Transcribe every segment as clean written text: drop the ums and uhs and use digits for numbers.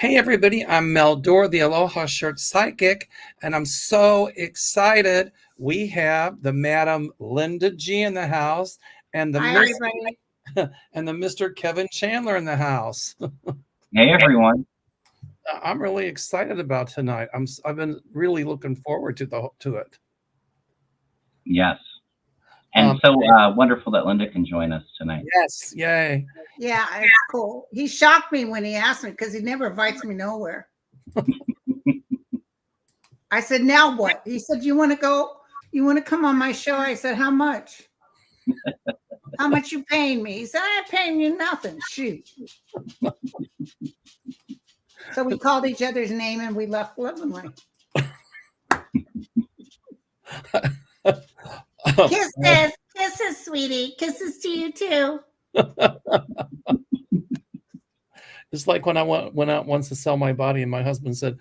Hey everybody, I'm Mel Dorr, the Aloha Shirt Psychic, and I'm so excited. We have the Madam Linda G in the house and the Hi, everybody. and the Mr. Kevin Chandler in the house. Hey everyone. I'm really excited about tonight. I've been really looking forward to it. Yes. And wonderful that Linda can join us tonight. Yes, yay. Yeah, it's cool. He shocked me when he asked me because he never invites me nowhere. I said, now what? He said, you want to go? You want to come on my show? I said, how much? How much you paying me? He said, I ain't paying you nothing. Shoot. So we called each other's name and we left lovingly. Kisses, sweetie. Kisses to you too. It's like when I went out once to sell my body, and my husband said,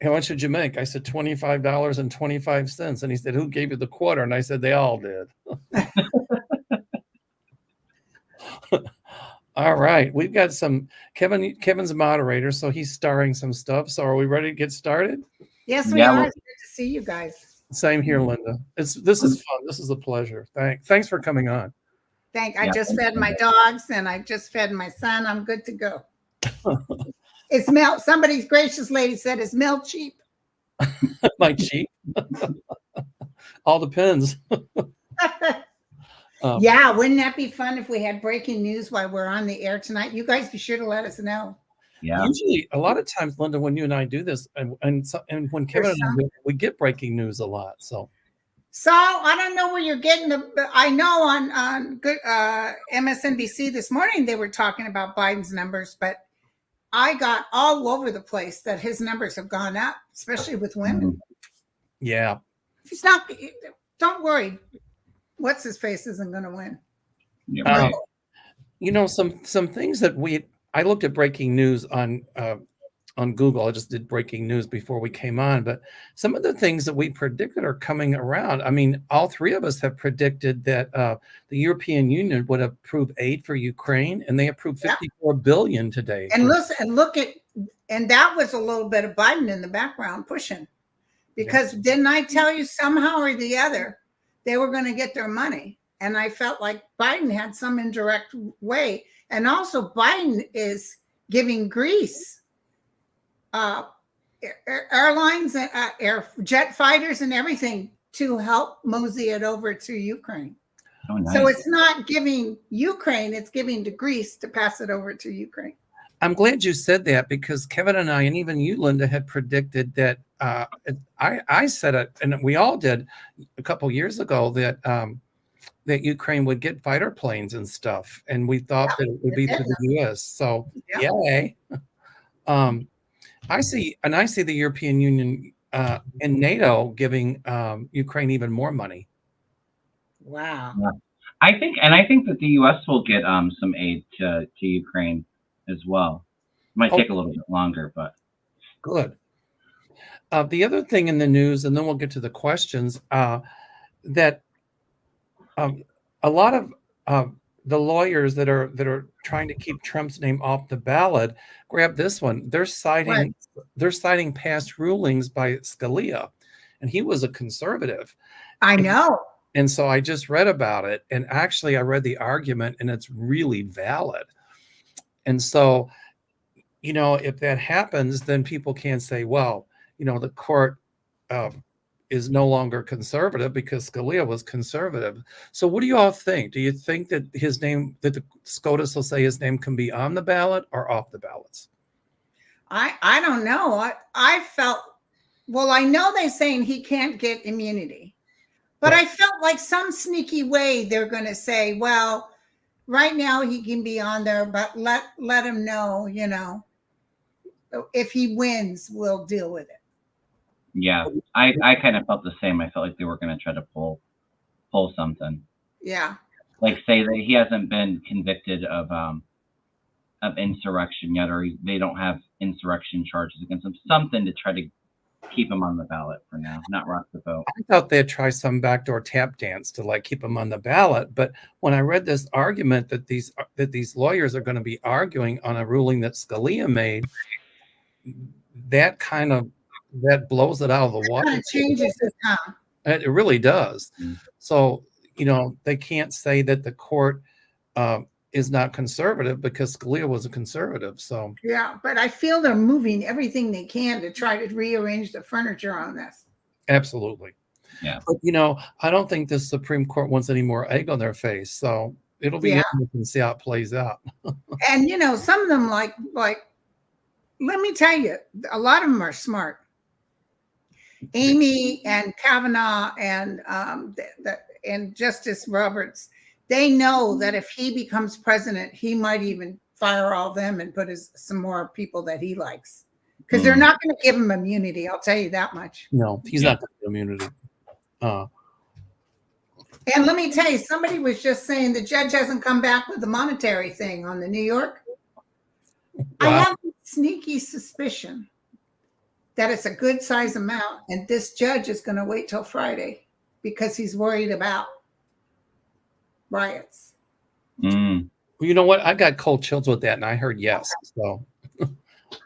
"How much did you make?" I said, $25.25. And he said, "Who gave you the quarter?" And I said, "They all did." All right, we've got some Kevin's a moderator, so he's starring some stuff. So are we ready to get started? Yes, we are. It's good to see you guys. Same here, Linda. This is fun. This is a pleasure. Thanks for coming on. I just fed my dogs and I just fed my son. I'm good to go. Is Mel, somebody's gracious lady said, is Mel cheap? Like cheap? All depends. Yeah, wouldn't that be fun if we had breaking news while we're on the air tonight? You guys be sure to let us know. Yeah. Usually, a lot of times, Linda, when you and I do this, and when Kevin and I do, we get breaking news a lot. So I don't know where you're getting I know on good MSNBC this morning they were talking about Biden's numbers, but I got all over the place that his numbers have gone up, especially with women. Yeah. He's not. Don't worry. What's his face isn't going to win. Right. You know, some things that I looked at breaking news on Google. I just did breaking news before we came on, but some of the things that we predicted are coming around. I mean, all three of us have predicted that the European Union would approve aid for Ukraine, and they approved $54 billion today. And look at that was a little bit of Biden in the background pushing, because didn't I tell you somehow or the other they were going to get their money? And I felt like Biden had some indirect way, and also Biden is giving Greece airlines and air jet fighters and everything to help mosey it over to Ukraine. Oh, nice. So it's not giving Ukraine, it's giving to Greece to pass it over to Ukraine. I'm glad you said that, because Kevin and I, and even you, Linda, had predicted that. I said it, and we all did a couple years ago, that that Ukraine would get fighter planes and stuff, and we thought that it would be to the U.S. So yay. I see the European Union and NATO giving Ukraine even more money. Wow. Yeah. I think that the U.S. will get some aid to Ukraine as well. It might take a little bit longer, but good. The other thing in the news, and then we'll get to the questions, that a lot of the lawyers that are trying to keep Trump's name off the ballot, grab this one. They're citing past rulings by Scalia, and he was a conservative. I know. And so I just read about it, and actually I read the argument, and it's really valid. And so, you know, if that happens, then people can't say, well, you know, the court is no longer conservative because Scalia was conservative. So what do you all think? Do you think that his name, that the SCOTUS will say his name can be on the ballot or off the ballots? I don't know. I felt, well, I know they're saying he can't get immunity, but I felt like some sneaky way they're going to say, well, right now he can be on there, but let him know, you know, if he wins, we'll deal with it. Yeah, I kind of felt the same. I felt like they were going to try to pull something. Yeah. Like say that he hasn't been convicted of insurrection yet, or they don't have insurrection charges against him. Something to try to keep him on the ballot for now, not rock the vote. I thought they'd try some backdoor tap dance to like keep him on the ballot. But when I read this argument that these lawyers are going to be arguing on a ruling that Scalia made, that kind of that blows it out of the water. Kind of changes the town. It really does. Mm. So, they can't say that the court is not conservative because Scalia was a conservative. So, Yeah, but I feel they're moving everything they can to try to rearrange the furniture on this. absolutely. Yeah. But, I don't think the Supreme Court wants any more egg on their face. So it'll be Yeah. interesting to see how it plays out. And some of them like let me tell you, a lot of them are smart. Amy and Kavanaugh and and Justice Roberts, they know that if he becomes president, he might even fire all of them and put some more people that he likes, because they're not going to give him immunity. I'll tell you that much. No, he's not going to immunity. And let me tell you, somebody was just saying the judge hasn't come back with the monetary thing on the New York. Wow. I have a sneaky suspicion that it's a good size amount, and this judge is going to wait till Friday because he's worried about riots. Mm. Well, you know what? I got cold chills with that, and I heard yes. So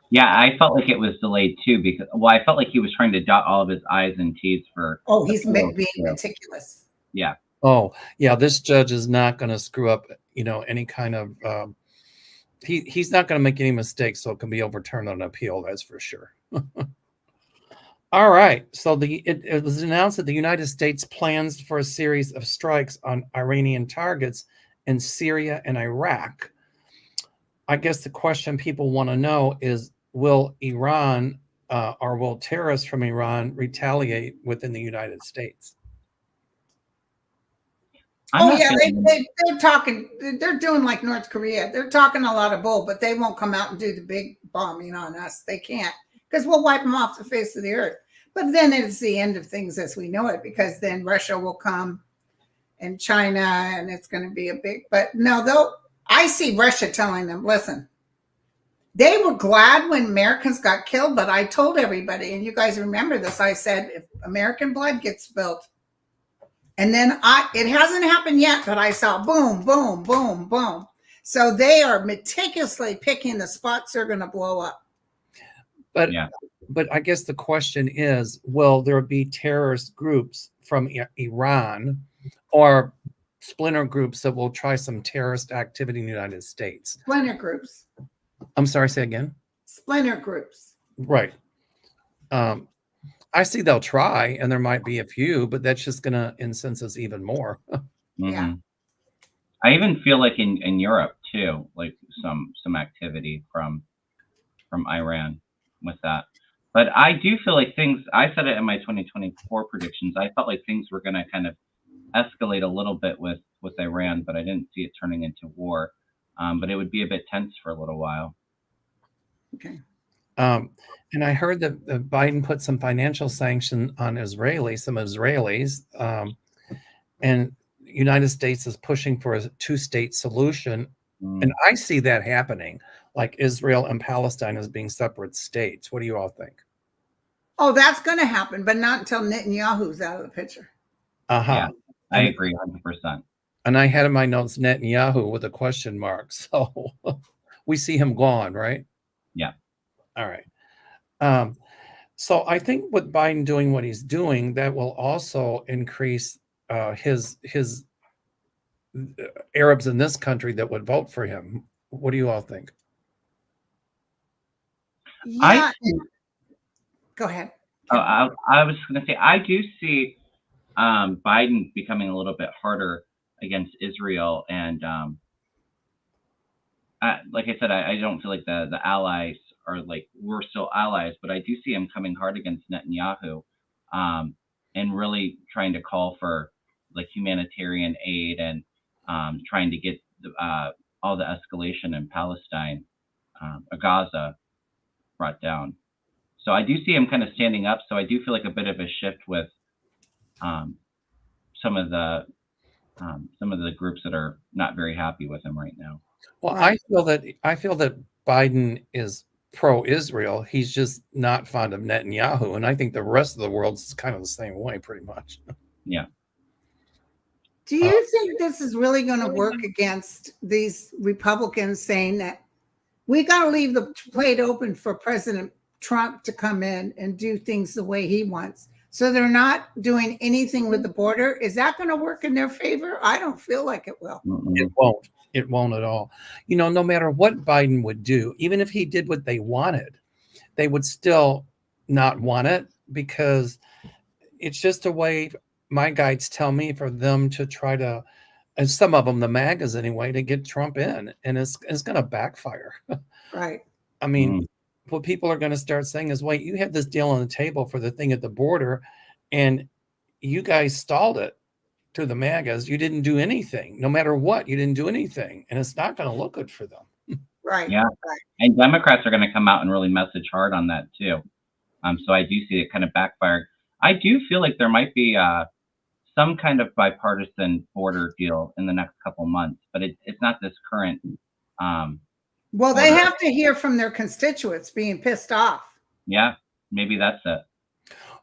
Yeah, I felt like it was delayed too because I felt like he was trying to dot all of his I's and T's for. Oh, he's being meticulous. Yeah. Oh, yeah. This judge is not going to screw up, any kind of. He's not going to make any mistakes, so it can be overturned on appeal. That's for sure. All right. So it was announced that the United States plans for a series of strikes on Iranian targets in Syria and Iraq. I guess the question people want to know is, will Iran or will terrorists from Iran retaliate within the United States? They're talking. They're doing like North Korea. They're talking a lot of bull, but they won't come out and do the big bombing on us. They can't, because we'll wipe them off the face of the earth. But then it's the end of things as we know it, because then Russia will come and China, and it's going to be a big. But no, I see Russia telling them, listen, they were glad when Americans got killed, but I told everybody, and you guys remember this, I said, if American blood gets spilled, and then it hasn't happened yet, but I saw boom, boom, boom, boom. So they are meticulously picking the spots they're going to blow up. But I guess the question is, will there be terrorist groups from Iran or splinter groups that will try some terrorist activity in the United States? Splinter groups. I'm sorry, say again? Splinter groups. Right. I see they'll try, and there might be a few, but that's just going to incense us even more. Yeah. I even feel like in Europe too, like some activity from Iran with that. But I do feel like I said it in my 2024 predictions, I felt like things were going to kind of escalate a little bit with Iran, but I didn't see it turning into war. But it would be a bit tense for a little while. Okay. And I heard that Biden put some financial sanction on some Israelis, and the United States is pushing for a two-state solution. And I see that happening, like Israel and Palestine as being separate states. What do you all think? Oh, that's going to happen, but not until Netanyahu's out of the picture. Yeah, I agree 100%. And I had in my notes Netanyahu with a question mark. So we see him gone, right? Yeah. All right. So I think with Biden doing what he's doing, that will also increase his Arabs in this country that would vote for him. What do you all think? Yeah. Go ahead. I was going to say, I do see Biden becoming a little bit harder against Israel. And like I said, I don't feel like the allies are like, we're still allies, but I do see him coming hard against Netanyahu and really trying to call for like humanitarian aid and trying to get all the escalation in Palestine, Gaza, brought down. So I do see him kind of standing up. So I do feel like a bit of a shift with some of the groups that are not very happy with him right now. Well, I feel that Biden is pro-Israel. He's just not fond of Netanyahu, and I think the rest of the world is kind of the same way, pretty much. Yeah. Do you think this is really going to work against these Republicans saying that we got to leave the plate open for President Trump to come in and do things the way he wants. So they're not doing anything with the border. Is that going to work in their favor? I don't feel like it will. It won't. It won't at all. No matter what Biden would do, even if he did what they wanted, they would still not want it, because it's just a way, my guides tell me, for them to try to, and some of them, the MAGAs anyway, to get Trump in, and it's going to backfire. Right. I mean, what people are going to start saying is, wait, you had this deal on the table for the thing at the border, and you guys stalled it to the MAGAs. You didn't do anything. No matter what, you didn't do anything, and it's not going to look good for them. Right. Yeah. Right. And Democrats are going to come out and really message hard on that too. So I do see it kind of backfire. I do feel like there might be some kind of bipartisan border deal in the next couple months, but it's not this current. Well, they have to hear from their constituents being pissed off. Yeah, maybe that's it.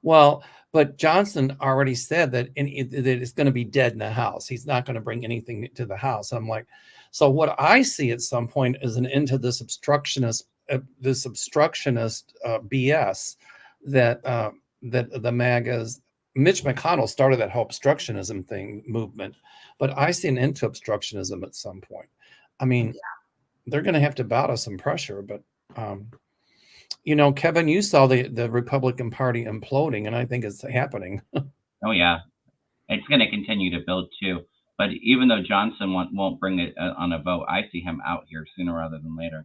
Well, but Johnson already said that that it's going to be dead in the House. He's not going to bring anything to the House. I'm like, so what I see at some point is an end to this obstructionist BS that that the MAGAs. Mitch McConnell started that whole obstructionism movement, but I see an end to obstructionism at some point. I mean, they're going to have to bow to some pressure, but Kevin, you saw the Republican Party imploding, and I think it's happening. Oh yeah, it's going to continue to build too. But even though Johnson won't bring it on a vote, I see him out here sooner rather than later.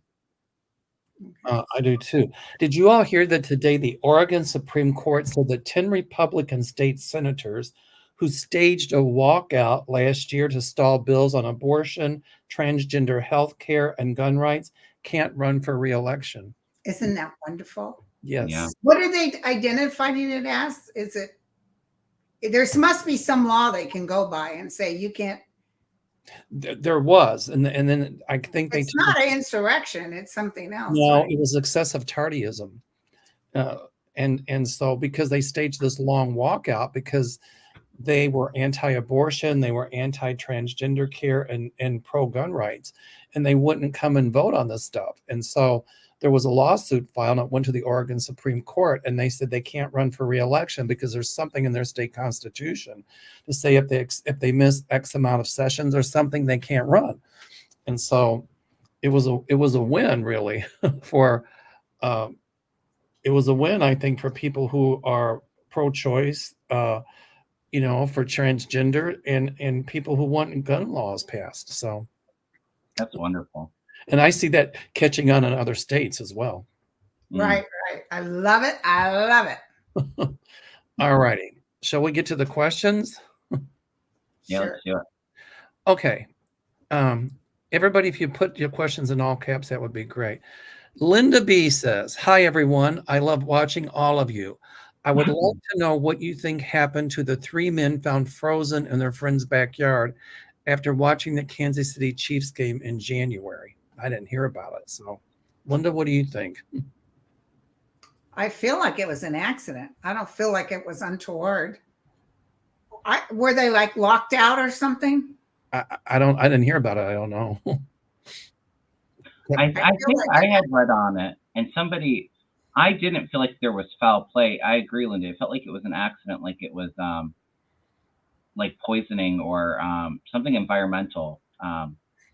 I do too. Did you all hear that today the Oregon Supreme Court said that 10 Republican state senators who staged a walkout last year to stall bills on abortion, transgender health care, and gun rights can't run for re-election? Isn't that wonderful? Yes. Yeah. What are they identifying it as? Is it, there must be some law they can go by and say you can't. There was, and then I think it's not an insurrection; it's something else. No, right? It was excessive tardyism, and so because they staged this long walkout because they were anti-abortion, they were anti-transgender care, and pro-gun rights, and they wouldn't come and vote on this stuff, and so there was a lawsuit filed that went to the Oregon Supreme Court, and they said they can't run for re-election because there's something in their state constitution to say if they miss X amount of sessions or something, they can't run. And so it was a win, really, for it was a win, I think, for people who are pro-choice, for transgender and people who want gun laws passed. So that's wonderful. And I see that catching on in other states as well. Right. I love it. All righty. Shall we get to the questions? Yeah, Sure. let's do it. Okay. Everybody, if you put your questions in all caps, that would be great. Linda B says, "Hi, everyone. I love watching all of you. I would like to know what you think happened to the 3 men found frozen in their friend's backyard after watching the Kansas City Chiefs game in January. I didn't hear about it. So, Linda, what do you think?" I feel like it was an accident. I don't feel like it was untoward. Were they like locked out or something? I didn't hear about it. I don't know. I think I had read on it, and I didn't feel like there was foul play. I agree, Linda. It felt like it was an accident, like it was like poisoning or something environmental.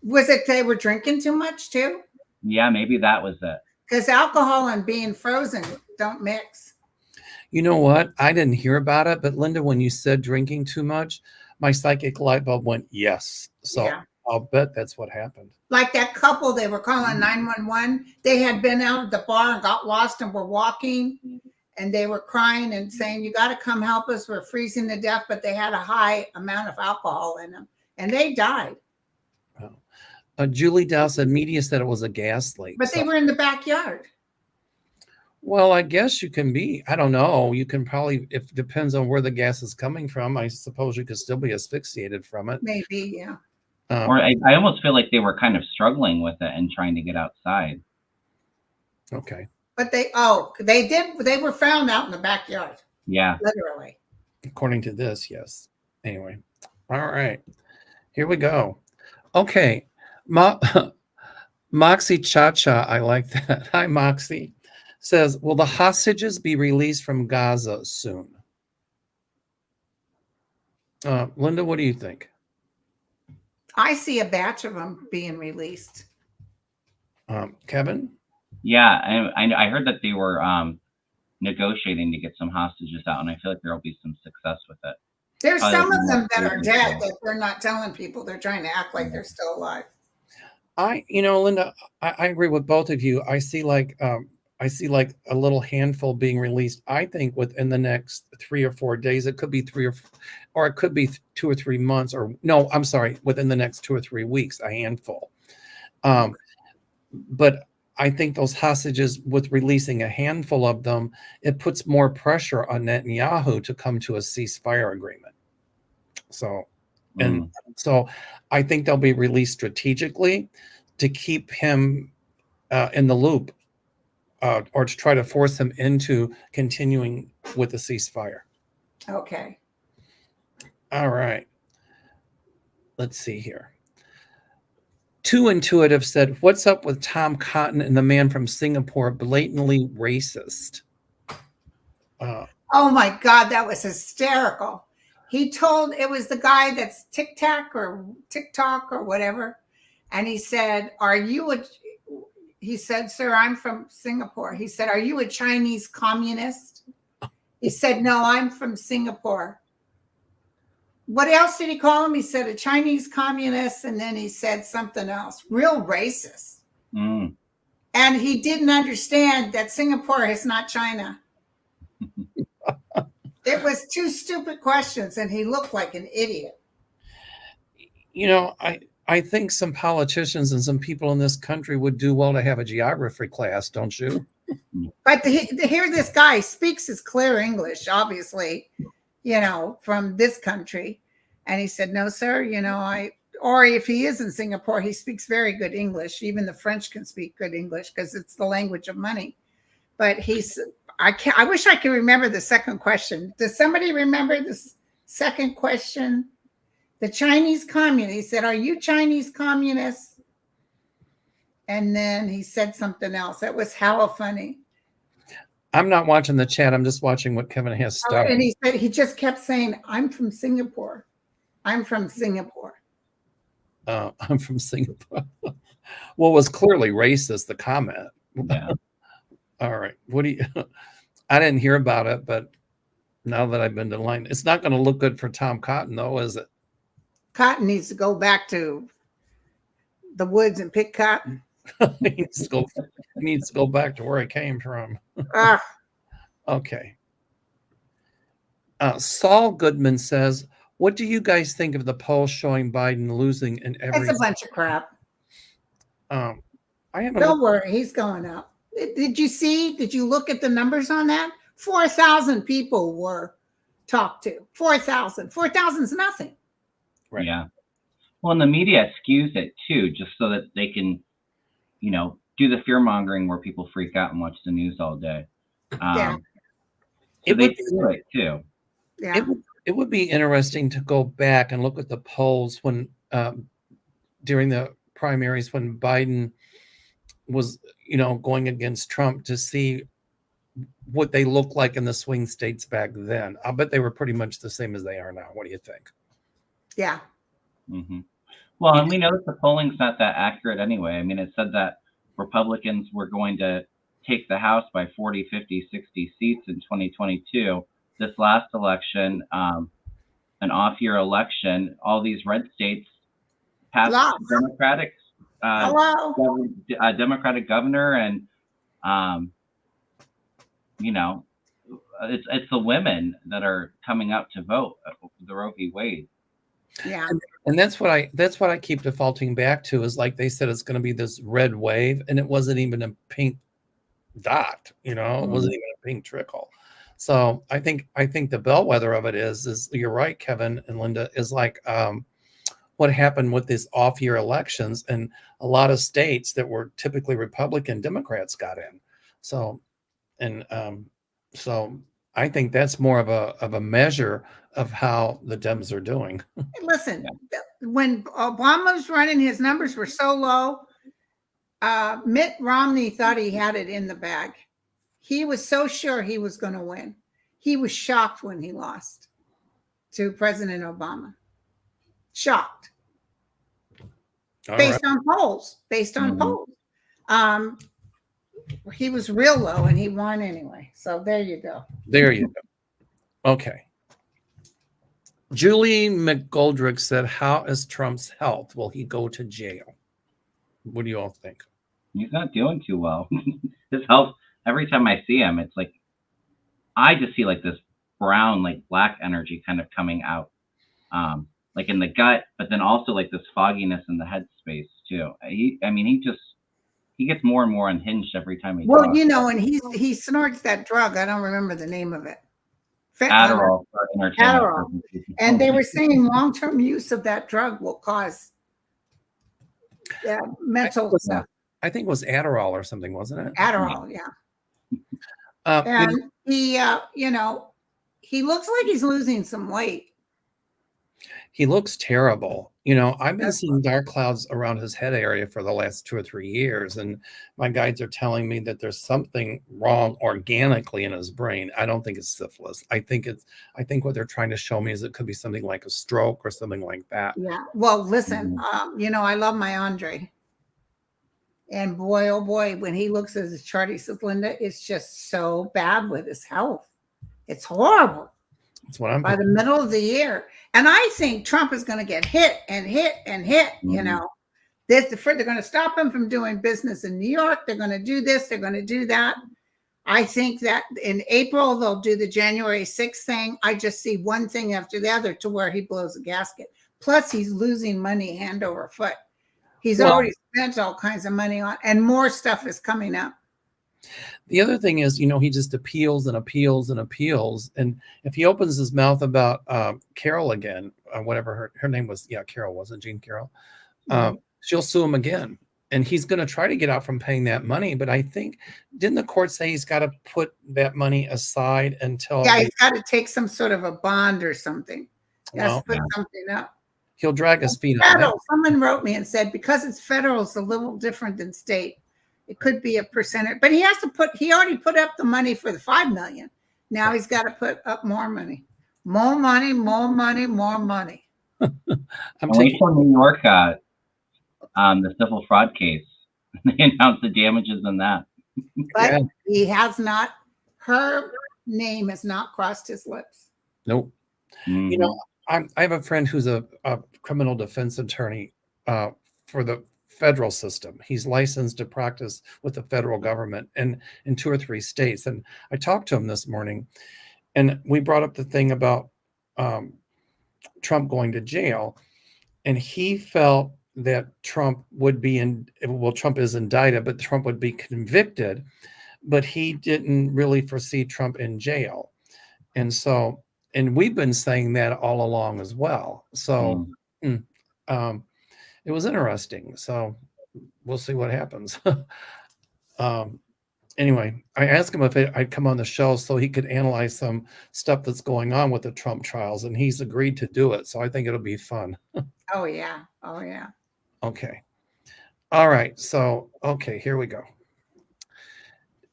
Was it they were drinking too much too? Yeah, maybe that was it. Because alcohol and being frozen don't mix. You know what? I didn't hear about it, but Linda, when you said drinking too much, my psychic light bulb went yes. So yeah. I'll bet that's what happened. Like that couple, they were calling 911. They had been out at the bar and got lost and were walking, and they were crying and saying, "You got to come help us. We're freezing to death." But they had a high amount of alcohol in them, and they died. Julie Dow said media said it was a gas leak. But they were in the backyard. Well, I guess you can be. I don't know. You can probably, if it depends on where the gas is coming from, I suppose you could still be asphyxiated from it. Maybe, yeah. Or I almost feel like they were kind of struggling with it and trying to get outside. Okay. But they were found out in the backyard. Yeah. Literally. According to this, yes. Anyway. All right. Here we go. Okay. Moxie Cha-Cha, I like that. Hi, Moxie. says, will the hostages be released from Gaza soon? Linda, what do you think? I see a batch of them being released. Kevin? Yeah, I heard that they were negotiating to get some hostages out, and I feel like there will be some success with it. There's Probably some of more them that are food dead and that they're not telling people. They're trying to act like they're still alive. Linda, I agree with both of you. I see like a little handful being released. I think within the next 3 or 4 days. It could be or it could be 2 or 3 months. Or no, I'm sorry, within the next 2 or 3 weeks, a handful. But I think those hostages, with releasing a handful of them, it puts more pressure on Netanyahu to come to a ceasefire agreement. So I think they'll be released strategically to keep him in the loop, or to try to force him into continuing with the ceasefire. Okay. All right. Let's see here. Too Intuitive said, what's up with Tom Cotton and the man from Singapore blatantly racist? Oh my God, that was hysterical. It was the guy that's TikTok or whatever. And he said, he said, sir, I'm from Singapore. He said, are you a Chinese communist? He said, no, I'm from Singapore. What else did he call him? He said a Chinese communist, and then he said something else, real racist. And he didn't understand that Singapore is not China. It was 2 stupid questions, and he looked like an idiot. I think some politicians and some people in this country would do well to have a geography class, don't you? But here this guy speaks his clear English, obviously, from this country. And he said, no, sir, or if he is in Singapore, he speaks very good English. Even the French can speak good English because it's the language of money. But I wish I could remember the second question. Does somebody remember the second question? The Chinese communist. He said, are you Chinese communists? And then he said something else. That was hella funny. I'm not watching the chat. I'm just watching what Kevin has started. And he said, he just kept saying, I'm from Singapore. I'm from Singapore. I'm from Singapore. Well, it was clearly racist, the comment. Yeah. All right. I didn't hear about it, but now that I've been to line, it's not going to look good for Tom Cotton, though, is it? Cotton needs to go back to the woods and pick cotton. He needs to go back to where he came from. Okay. Saul Goodman says, what do you guys think of the poll showing Biden losing in every... It's a bunch of crap. Don't worry, he's going up. Did you look at the numbers on that? 4,000 people were talked to. 4,000. 4,000 is nothing. Right. Yeah. Well, and the media skews it too, just so that they can, do the fear mongering where people freak out and watch the news all day. Yeah. So they do it too. Yeah. It would be interesting to go back and look at the polls when during the primaries when Biden was, going against Trump, to see what they looked like in the swing states back then. I bet they were pretty much the same as they are now. What do you think? Yeah. Mm-hmm. Well, and we know that the polling's not that accurate anyway. I mean, it said that Republicans were going to take the House by 40, 50, 60 seats in 2022. This last election, an off-year election, all these red states passed Democratic Democratic governor, and it's the women that are coming out to vote the Roe v. Wade. Yeah, and that's what I keep defaulting back to, is like they said it's going to be this red wave, and it wasn't even a pink dot. It wasn't even a pink trickle. So I think the bellwether of it is you're right, Kevin and Linda, is like what happened with these off-year elections, and a lot of states that were typically Republican Democrats got in. So I think that's more of a measure of how the Dems are doing. Listen, when Obama was running, his numbers were so low. Mitt Romney thought he had it in the bag. He was so sure he was going to win. He was shocked when he lost to President Obama. Shocked. All Based right. on polls. Based on polls. He was real low and he won anyway. So there you go. There you go. Okay. Julie McGoldrick said, how is Trump's health? Will he go to jail? What do you all think? He's not doing too well. His health, every time I see him, it's like, I just see like this brown, like black energy kind of coming out, like in the gut, but then also like this fogginess in the head space too. He gets more and more unhinged every time he Well, talks. you know, and he snorts that drug. I don't remember the name of it. Adderall for entertainment Adderall. purposes. And they were saying long-term use of that drug will cause mental stuff. I think it was Adderall or something, wasn't it? Adderall, yeah. And he, you know, he looks like he's losing some weight. he looks terrible. You know, I've been seeing dark clouds around his head area for the last 2 or 3 years, and my guides are telling me that there's something wrong organically in his brain. I don't think it's syphilis. I think what they're trying to show me is it could be something like a stroke or something like that. Yeah. Well, listen, you know, I love my Andre. And boy, oh boy, when he looks at his chart, he says, Linda, it's just so bad with his health. It's horrible. That's what I'm by the middle of the year. And I think Trump is going to get hit and hit and hit. You know, they're going to stop him from doing business in New York. They're going to do this. They're going to do that. I think that in April, they'll do the January 6th thing. I just see one thing after the other to where he blows a gasket. Plus, he's losing money hand over foot. He's already spent all kinds of money on, and more stuff is coming up. The other thing is, you know, he just appeals and appeals and appeals. And if he opens his mouth about Carol again, whatever her name was, Carol, wasn't Jean Carroll? She'll sue him again. And he's going to try to get out from paying that money. But I think, didn't the court say he's got to put that money aside until... Yeah, he's got to take some sort of a bond or something. He has to put something up. He'll drag his feet up. Someone wrote me and said, because it's federal, it's a little different than state. It could be a percentage, but he already put up the money for the 5 million. Now he's got to put up more money. More money, more money, more money. I'm taking New York, the civil fraud case. They announced the damages in that. But he has not, her name has not crossed his lips. Nope. You know, I have a friend who's a criminal defense attorney for the federal system. He's licensed to practice with the federal government and in 2 or 3 states. And I talked to him this morning, and we brought up the thing about Trump going to jail. And he felt that Trump would be Trump is indicted, but Trump would be convicted, but he didn't really foresee Trump in jail. And so, and we've been saying that all along as well. So, it was interesting. So we'll see what happens. Anyway, I asked him if I'd come on the show so he could analyze some stuff that's going on with the Trump trials, and he's agreed to do it. So I think it'll be fun. Oh, yeah. Oh, yeah. Okay. All right. So, okay, here we go.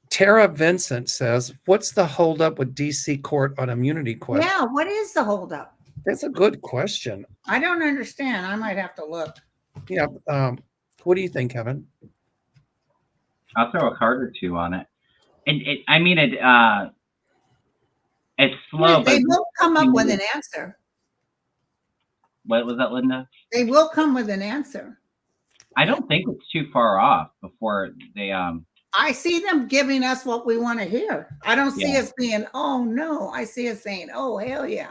Tara Vincent says, what's the holdup with DC court on immunity question? Yeah, what is the holdup? That's a good question. I don't understand. I might have to look. Yeah. What do you think, Kevin? I'll throw a card or two on it. It's slow. Yeah, they will come up with an answer. What was that, Linda? They will come with an answer. I don't think it's too far off before they I see them giving us what we want to hear. I don't see us being, oh no. I see us saying, oh hell yeah.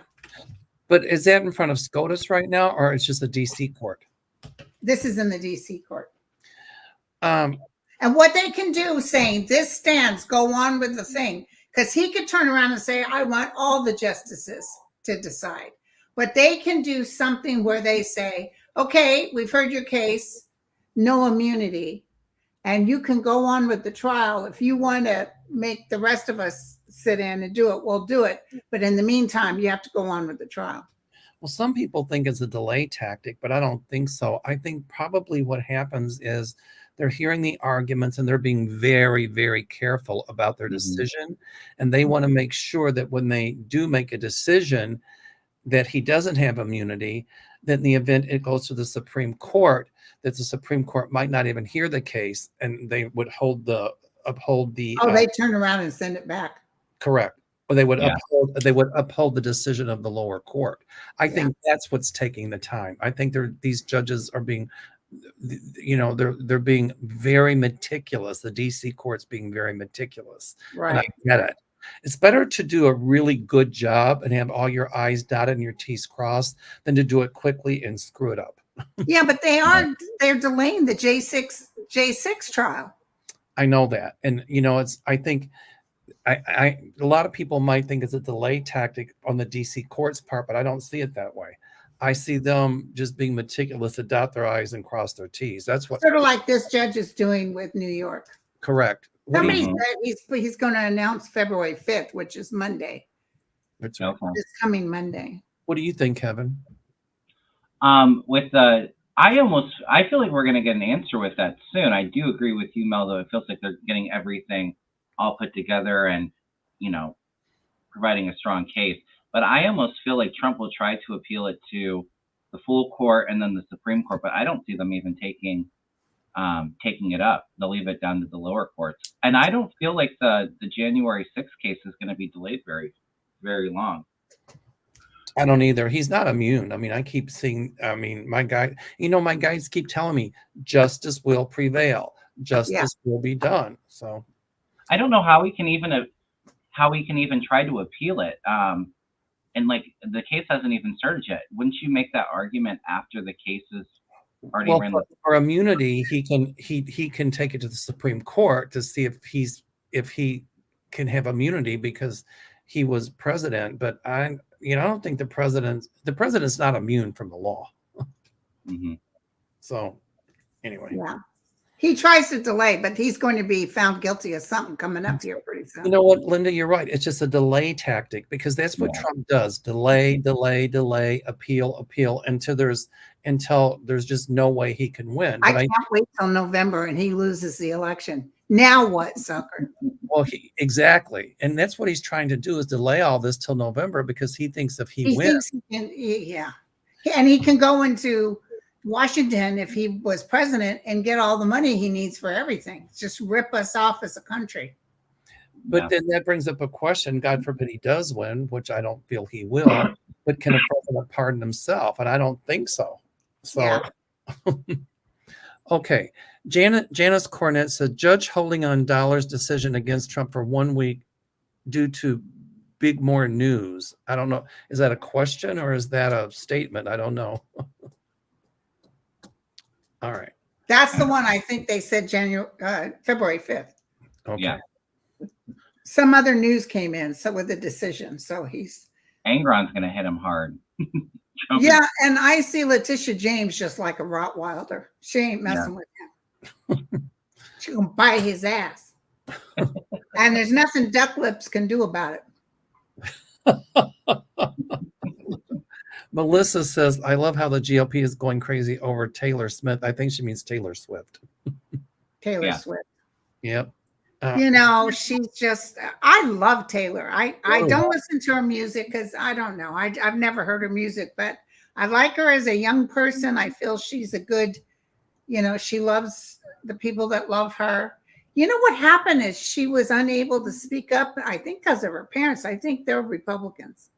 But is that in front of SCOTUS right now, or it's just a DC court? This is in the DC court. And what they can do, saying this stands, go on with the thing, because he could turn around and say, I want all the justices to decide. But they can do something where they say, okay, we've heard your case, no immunity, and you can go on with the trial. If you want to make the rest of us sit in and do it, we'll do it. But in the meantime, you have to go on with the trial. Well, some people think it's a delay tactic, but I don't think so. I think probably what happens is they're hearing the arguments, and they're being very, very careful about their decision. And they want to make sure that when they do make a decision that he doesn't have immunity, that in the event it goes to the Supreme Court, that the Supreme Court might not even hear the case, and they would uphold the Oh, they turn around and send it back. correct. Or they would uphold the decision of the lower court. I think that's what's taking the time. I think these judges are being, they're being very meticulous. The DC court's being very meticulous. Right. And I get it. It's better to do a really good job and have all your I's dotted and your T's crossed than to do it quickly and screw it up. Yeah, but they're delaying the J6 trial. I know that. And I think a lot of people might think it's a delay tactic on the DC court's part, but I don't see it that way. I see them just being meticulous to dot their I's and cross their T's. That's what sort of like this judge is doing with New York. Correct. Somebody said he's going to announce February 5th, which is Monday. That's right. It's coming Monday. What do you think, Kevin? I feel like we're going to get an answer with that soon. I do agree with you, Mel, though. It feels like they're getting everything all put together and, providing a strong case. But I almost feel like Trump will try to appeal it to the full court and then the Supreme Court, but I don't see them even taking it up. They'll leave it down to the lower courts. And I don't feel like the January 6th case is going to be delayed very, very long. I don't either. He's not immune. I mean, I keep seeing, my guys keep telling me justice will prevail. Justice will be done. So I don't know how we can even try to appeal it. And like the case hasn't even started yet. Wouldn't you make that argument after the case is already ran? For immunity, he can take it to the Supreme Court to see if he can have immunity because he was president. But I don't think the president's not immune from the law. Mm-hmm. So anyway. Yeah. He tries to delay, but he's going to be found guilty of something coming up here pretty soon. You know what, Linda, you're right. It's just a delay tactic because that's what Trump does. Delay, appeal until there's just no way he can win. But I can't wait till November and he loses the election. Now what, sucker? Well, exactly. And that's what he's trying to do is delay all this till November because he thinks if he wins. And he can go into Washington if he was president and get all the money he needs for everything. Just rip us off as a country. But then that brings up a question. God forbid he does win, which I don't feel he will. But can a president pardon himself? And I don't think so. So, okay. Janice Cornett said, judge holding on Dollar's decision against Trump for 1 week due to big more news. I don't know. Is that a question or is that a statement? I don't know. All right. That's the one I think they said February 5th. Okay. Yeah. Some other news came in, with the decision. So Angron's going to hit him hard. Yeah, and I see Letitia James just like a Rottweiler. She ain't messing with him. She gonna bite his ass. And there's nothing Duck Lips can do about it. Melissa says, I love how the GOP is going crazy over Taylor Smith. I think she means Taylor Swift. Taylor Swift. Yep. She's just, I love Taylor. I don't listen to her music because I don't know. I've never heard her music, but I like her as a young person. I feel she's a good, she loves the people that love her. What happened is she was unable to speak up, I think because of her parents. I think they're Republicans.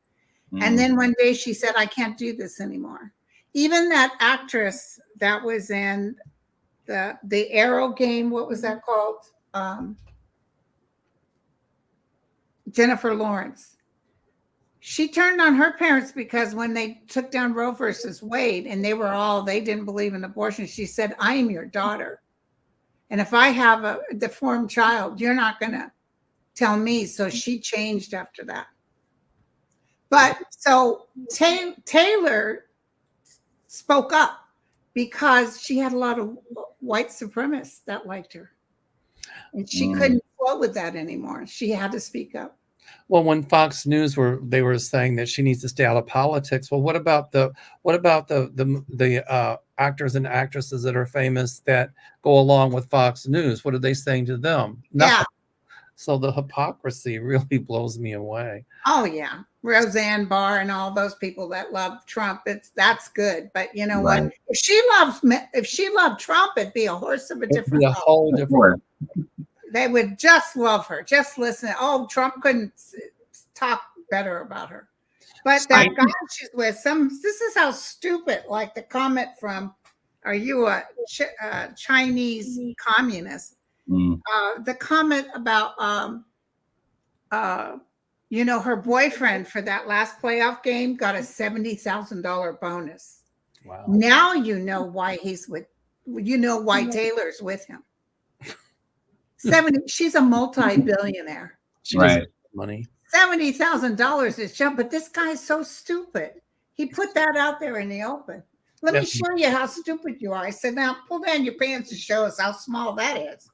And then one day she said, I can't do this anymore. Even that actress that was in the Arrow game, what was that called? Jennifer Lawrence. She turned on her parents because when they took down Roe versus Wade and they didn't believe in abortion, she said, I am your daughter. And if I have a deformed child, you're not going to tell me. So she changed after that. But so Taylor spoke up because she had a lot of white supremacists that liked her. And she couldn't flow with that anymore. She had to speak up. Well, when Fox News they were saying that she needs to stay out of politics. Well, what about the actors and actresses that are famous that go along with Fox News? What are they saying to them? Nothing. Yeah. So the hypocrisy really blows me away. Oh yeah, Roseanne Barr and all those people that love Trump. That's good, but you know Right. what? If she loved Trump, it'd be a horse of a It'd different be a color. whole different. They would just love her. Just listen. Oh, Trump couldn't talk better about her. But that guy she's with, this is how stupid. Like the comment from, "Are you a Chinese communist?" The comment about her boyfriend for that last playoff game got a $70,000 bonus. Wow. Now you know why why Taylor's with him. 70. She's a multi-billionaire. She Right. doesn't have money. $70,000 is jump, but this guy's so stupid. He put that out there in the open. Let me show you how stupid you are. I said, now pull down your pants and show us how small that is.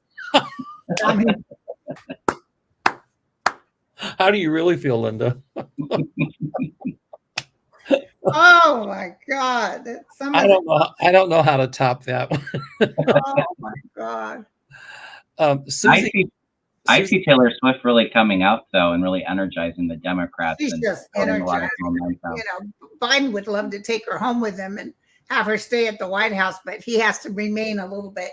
I mean, how do you really feel, Linda? oh my God! I don't know how to top that one. Oh my God! Susie, I see Taylor Swift really coming out though and really energizing the Democrats. She's just energized. Biden would love to take her home with him and have her stay at the White House, but he has to remain a little bit,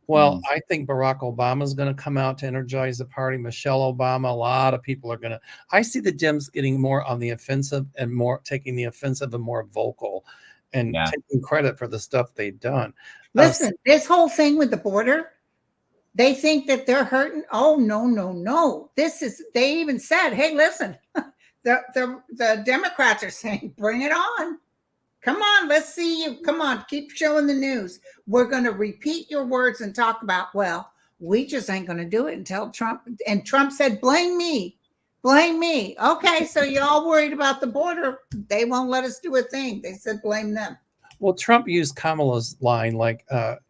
Well, I think Barack Obama is going to come out to energize the party. Michelle Obama, a lot of people are going to. I see the Dems getting more on the offensive and more taking the offensive and more vocal and taking credit for the stuff they've done. Listen, this whole thing with the border, they think that they're hurting. Oh, no. They even said, hey, listen, the Democrats are saying, bring it on. Come on, let's see you. Come on, keep showing the news. We're going to repeat your words and talk about, well, we just ain't going to do it until Trump. And Trump said, blame me. Blame me. Okay, so you're all worried about the border. They won't let us do a thing. They said, blame them. Well, Trump used Kamala's line, like,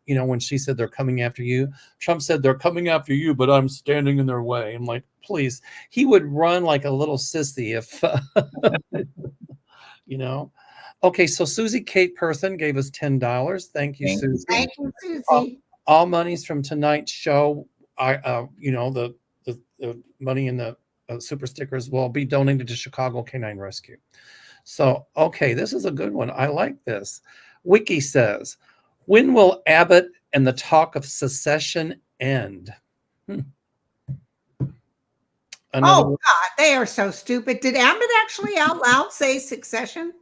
when she said they're coming after you. Trump said they're coming after you, but I'm standing in their way. I'm like, please. He would run like a little sissy if, Okay, so Susie Kate Person gave us $10. Thank you, Susie. Thank you, Susie. All monies from tonight's show, the money in the super stickers will be donated to Chicago Canine Rescue. So, okay, this is a good one. I like this. Wiki says, when will Abbott and the talk of secession end? Oh, God, they are so stupid. Did Abbott actually out loud say secession?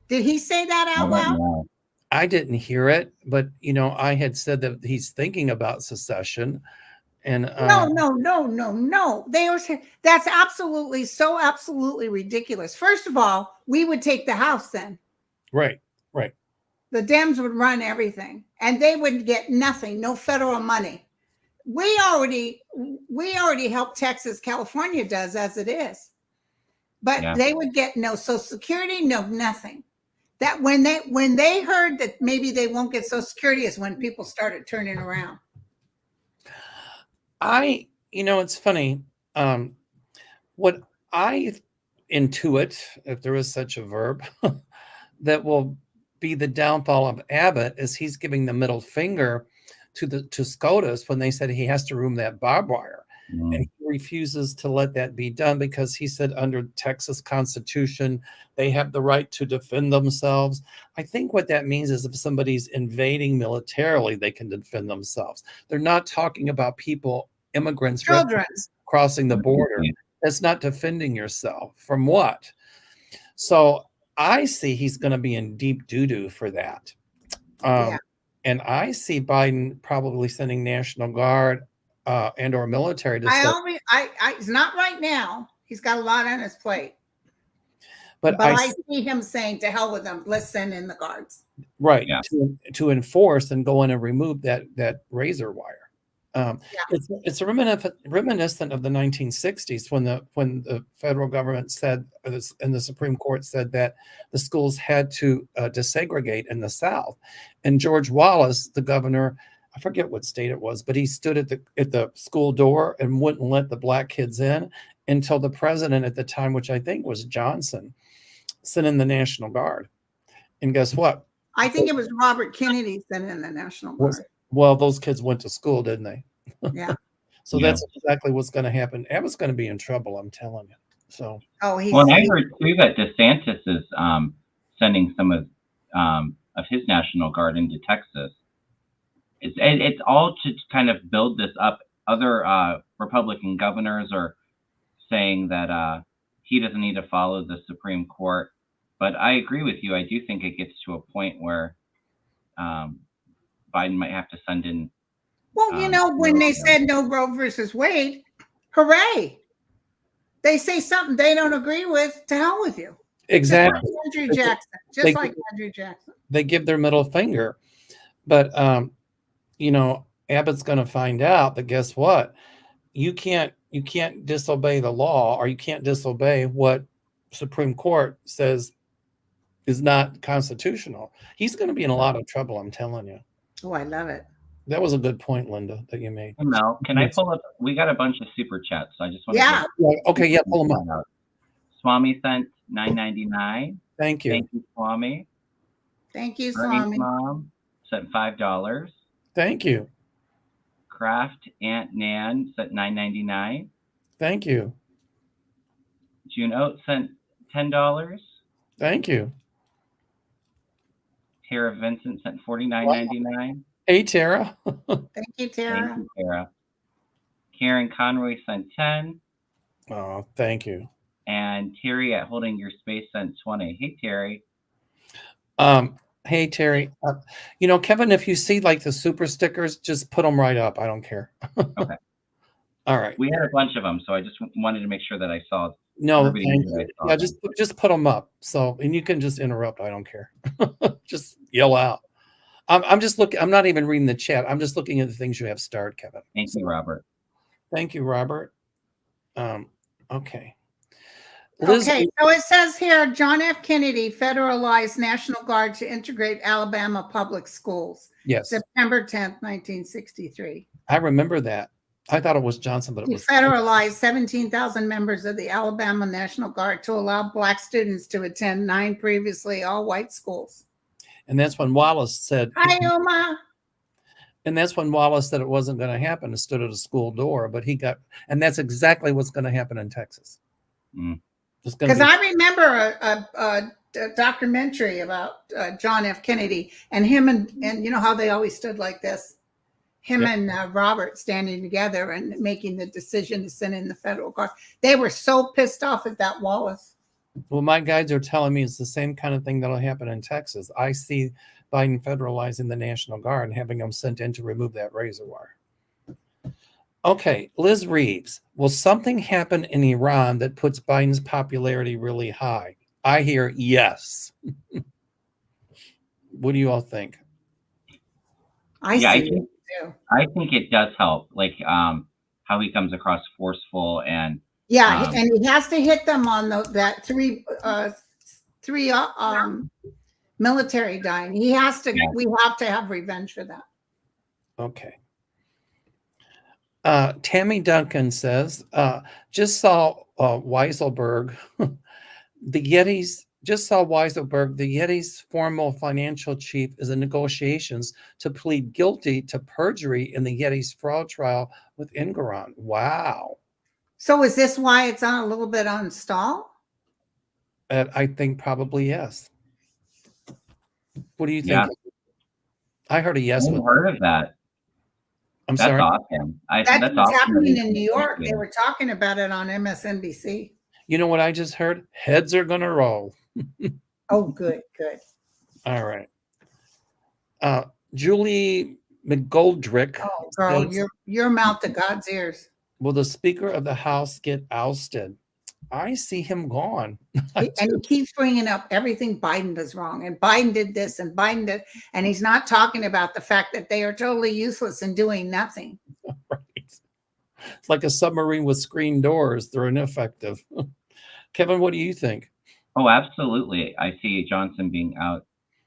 Did he say that out loud? I didn't hear it, but, I had said that he's thinking about secession. And no. That's absolutely ridiculous. First of all, we would take the House then. Right. The Dems would run everything, and they would get nothing, no federal money. We already help Texas. California does as it is, but they would get no Social Security, no nothing. That when they heard that maybe they won't get Social Security is when people started turning around. It's funny. What I intuit, if there is such a verb, that will be the downfall of Abbott is he's giving the middle finger to SCOTUS when they said he has to remove that barbed wire. And he refuses to let that be done because he said under Texas Constitution, they have the right to defend themselves. I think what that means is if somebody's invading militarily, they can defend themselves. They're not talking about people, immigrants, children crossing the border. That's not defending yourself. From what? So I see he's going to be in deep doo-doo for that. And I see Biden probably sending National Guard and or military to it's not right now. He's got a lot on his plate. But I see him saying, to hell with them, let's send in the guards. Right. Yeah. To enforce and go in and remove that razor wire. It's reminiscent of the 1960s when the federal government said, and the Supreme Court said that the schools had to desegregate in the South. And George Wallace, the governor, I forget what state it was, but he stood at the school door and wouldn't let the black kids in until the president at the time, which I think was Johnson, sent in the National Guard. And guess what? I think it was Robert Kennedy sent in the National Guard. Well, those kids went to school, didn't they? Yeah. So that's exactly what's going to happen. Abbott's going to be in trouble, I'm telling you. So. Oh, he's. Well, and I heard too that DeSantis is sending some of his National Guard into Texas. It's all to kind of build this up. Other Republican governors are saying that he doesn't need to follow the Supreme Court. But I agree with you. I do think it gets to a point where Biden might have to send in. Well, you know, when they said no Roe versus Wade, hooray. They say something they don't agree with, to hell with you. Exactly. Just like Andrew Jackson. They give their middle finger. But, you know, Abbott's going to find out that guess what? You can't disobey the law, or you can't disobey what Supreme Court says is not constitutional. He's going to be in a lot of trouble, I'm telling you. Oh, I love it. That was a good point, Linda, that you made. Hey, Mel, can I pull up? We got a bunch of super chats, so I just want to. Okay, yeah, pull them up. Swami sent $9.99. Thank you. Thank you, Swami. Thank you, Swami. Mom sent $5. Thank you. Craft Aunt Nan sent $9.99. Thank you. June Oat sent $10. Thank you. Tara Vincent sent $49.99. Hey, Tara. Thank you, Tara. Thank you, Tara. Karen Conroy sent 10. Oh, thank you. And Terry at Holding Your Space sent 20. Hey, Terry. Hey, Terry. You know, Kevin, if you see like the super stickers, just put them right up. I don't care. Okay. All right. We had a bunch of them, so I just wanted to make sure that I saw. No, thank you. Yeah, just put them up. So, and you can just interrupt. I don't care. Just yell out. I'm just looking. I'm not even reading the chat. I'm just looking at the things you have starred, Kevin. Thank you, Robert. Thank you, Robert. Okay. Liz, okay, so it says here, John F. Kennedy federalized National Guard to integrate Alabama public schools. Yes. September 10th, 1963. I remember that. I thought it was Johnson, but it was. He federalized 17,000 members of the Alabama National Guard to allow Black students to attend 9 previously all-white schools. And that's when Wallace said. Hi, Uma. And that's when Wallace said it wasn't going to happen. It stood at a school door, but he got, and that's exactly what's going to happen in Texas. Because I remember a documentary about John F. Kennedy and him and you know how they always stood like this, him and Robert standing together and making the decision to send in the federal guard. They were so pissed off at that Wallace. Well, my guides are telling me it's the same kind of thing that'll happen in Texas. I see Biden federalizing the National Guard and having them sent in to remove that razor wire. Okay, Liz Reeves, will something happen in Iran that puts Biden's popularity really high? I hear yes. What do you all think? I think it does help, like how he comes across forceful and and he has to hit them on that three military dying. He has to. Yeah. We have to have revenge for that. Okay. Tammy Duncan says, just saw Weiselberg, the Yeti's formal financial chief is in negotiations to plead guilty to perjury in the Yeti's fraud trial with Engoron. Wow. So is this why it's on a little bit on stall? I think probably yes. What do you think? Yeah. I heard a yes. I've heard of that. I'm sorry. Awesome. That's awesome. Happening in New York. They were talking about it on MSNBC. You know what I just heard? Heads are going to roll. Oh, good. All right. Julie McGoldrick. Oh, girl, your mouth to God's ears. Will the Speaker of the House get ousted? I see him gone. And he keeps bringing up everything Biden does wrong. And Biden did this and Biden did. And he's not talking about the fact that they are totally useless and doing nothing. Right. It's like a submarine with screen doors. They're ineffective. Kevin, what do you think? Oh, absolutely. I see Johnson being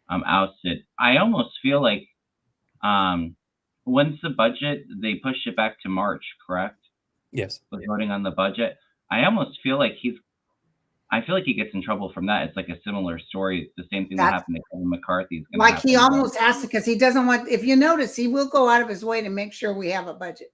ousted. I almost feel like when's the budget? They pushed it back to March, correct? Yes. With voting on the budget. I almost feel like I feel like he gets in trouble from that. It's like a similar story. The same thing that That's happened to Kevin McCarthy is going to like happen he again. almost has to, because he doesn't want, if you notice, he will go out of his way to make sure we have a budget.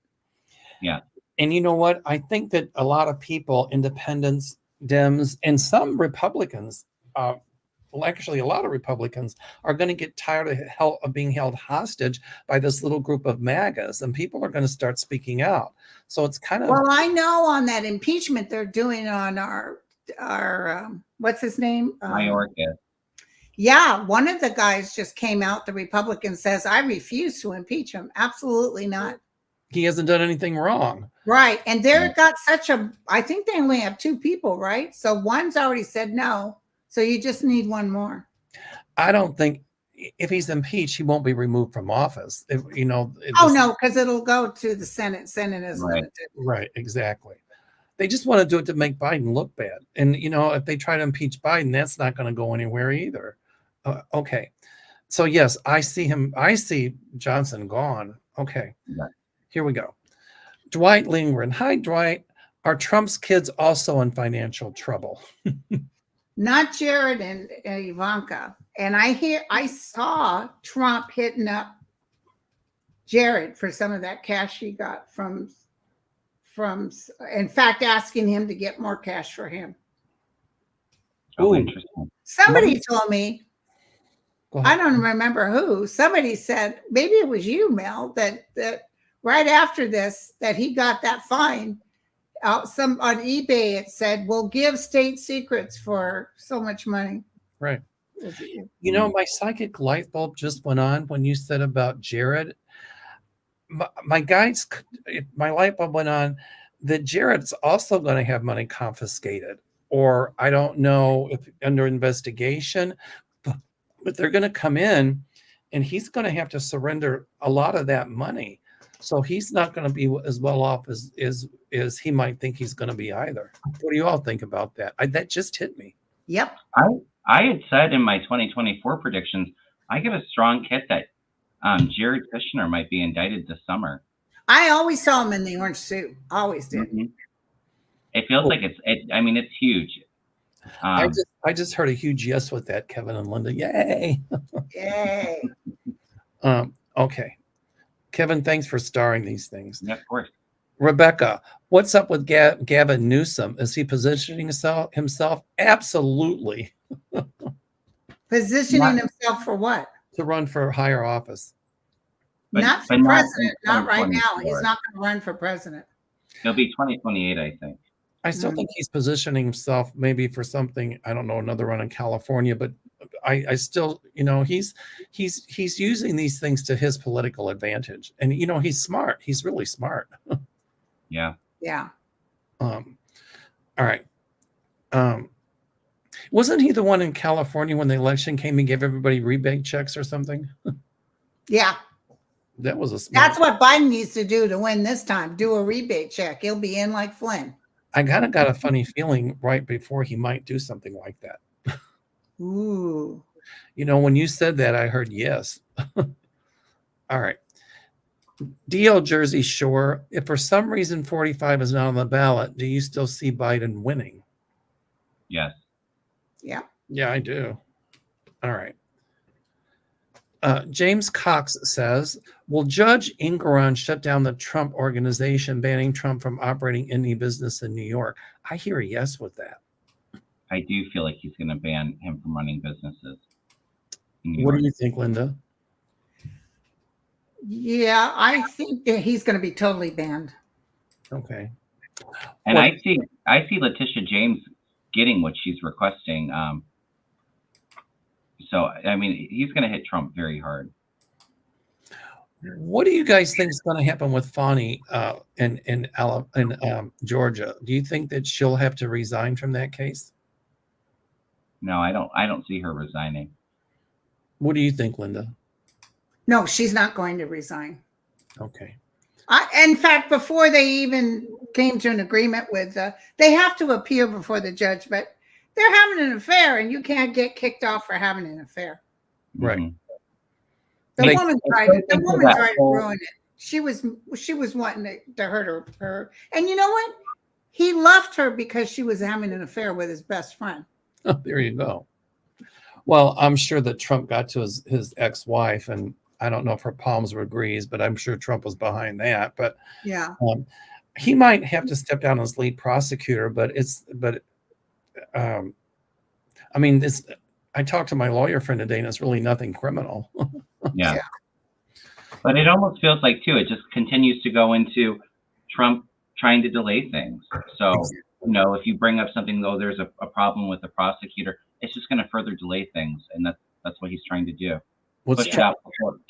Yeah. And you know what? I think that a lot of people, independents, Dems, and some Republicans, well, actually, a lot of Republicans are going to get tired of being held hostage by this little group of MAGAs, and people are going to start speaking out. So it's kind of, Well, I know on that impeachment they're doing on our what's his name? Mayorkas. Yeah, one of the guys just came out. The Republican says, "I refuse to impeach him. Absolutely not." he hasn't done anything wrong. Right, and they're got such a. I think they only have 2 people, right? So one's already said no. So you just need one more. I don't think if he's impeached, he won't be removed from office. If, you know. Oh no, because it'll go to the Senate. Senate is Right. limited. Right, exactly. They just want to do it to make Biden look bad. And, you know, if they try to impeach Biden, that's not going to go anywhere either. Okay. So, yes, I see him. I see Johnson gone. Okay. Yeah. Here we go. Dwight Lindgren. Hi, Dwight. Are Trump's kids also in financial trouble? Not Jared and Ivanka. And I saw Trump hitting up Jared for some of that cash he got from, in fact, asking him to get more cash for him. Oh, Ooh. interesting. Somebody told me, Go ahead. I don't remember who, somebody said, maybe it was you, Mel, that right after this, that he got that fine. Some on eBay, it said, "We'll give state secrets for so much money." Right. You know, my psychic light bulb just went on when you said about Jared. My light bulb went on that Jared's also going to have money confiscated, or I don't know if under investigation, but they're going to come in and he's going to have to surrender a lot of that money. So he's not going to be as well off as he might think he's going to be either. What do you all think about that? That just hit me. Yep. I had said in my 2024 predictions, I get a strong hit that Jared Kushner might be indicted this summer. I always saw him in the orange suit. Always did. Mm-hmm. It feels like I mean, it's huge. I just heard a huge yes with that, Kevin and Linda. Yay! Yay! Okay. Kevin, thanks for starring these things. Yeah, of course. Rebecca, what's up with Gavin Newsom? Is he positioning himself? Absolutely. Positioning himself for what? To run for higher office. Not for president. Not right now. He's not going to run for president. It'll be 2028, I think. I still think he's positioning himself maybe for something, I don't know, another run in California, but I still, you know, he's using these things to his political advantage. And, you know, he's smart. He's really smart. Yeah. Yeah. All right. Wasn't he the one in California when the election came and gave everybody rebate checks or something? Yeah. That was a smart. That's what Biden needs to do to win this time. Do a rebate check. He'll be in like Flynn. I kind of got a funny feeling right before he might do something like that. Ooh. You know, when you said that, I heard yes. All right. DL Jersey Shore, if for some reason 45 is not on the ballot, do you still see Biden winning? Yes. Yeah. Yeah, I do. All right. James Cox says, will Judge Engoron shut down the Trump organization, banning Trump from operating any business in New York? I hear a yes with that. I do feel like he's going to ban him from running businesses. What do you think, Linda? Yeah, I think that he's going to be totally banned. Okay. And I see Letitia James getting what she's requesting. So, I mean, he's going to hit Trump very hard. What do you guys think is going to happen with Fani in Georgia? Do you think that she'll have to resign from that case? No, I don't see her resigning. What do you think, Linda? No, she's not going to resign. Okay. In fact, before they even came to an agreement with, they have to appear before the judge, but they're having an affair, and you can't get kicked off for having an affair. Right. Mm-hmm. The woman tried to ruin it. She was wanting to hurt her. And you know what? He left her because she was having an affair with his best friend. Oh, there you go. Well, I'm sure that Trump got to his ex-wife, and I don't know if her palms were greased, but I'm sure Trump was behind that. But Yeah. He might have to step down as lead prosecutor, I mean, this. I talked to my lawyer friend today, and it's really nothing criminal. Yeah. But it almost feels like, too, it just continues to go into Trump trying to delay things. So, if you bring up something, though, there's a problem with the prosecutor, it's just going to further delay things. And that's what he's trying to do. Push it out